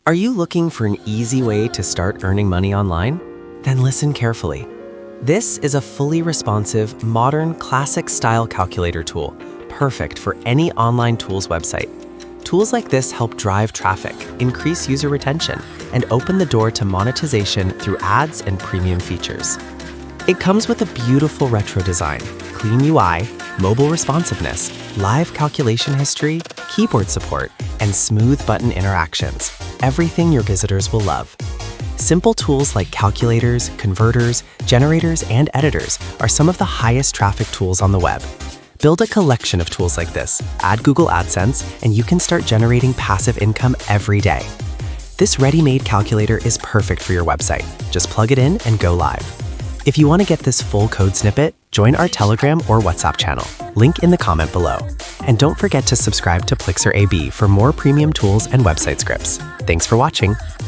Are you looking for an easy way to start earning money online? Then listen carefully. This is a fully responsive, modern, classic-style calculator tool, perfect for any online tools website. Tools like this help drive traffic, increase user retention, and open the door to monetization through ads and premium features. It comes with a beautiful retro design, clean UI, mobile responsiveness, live calculation history, keyboard support, and smooth button interactions. Everything your visitors will love. Simple tools like calculators, converters, generators, and editors are some of the highest traffic tools on the web. Build a collection of tools like this, add Google AdSense, and you can start generating passive income every day. This ready-made calculator is perfect for your website. Just plug it in and go live. If you want to get this full code snippet, join our Telegram or WhatsApp channel. Link in the comment below. And don't forget to subscribe to Plixorobd for more premium tools and website scripts. Thanks for watching.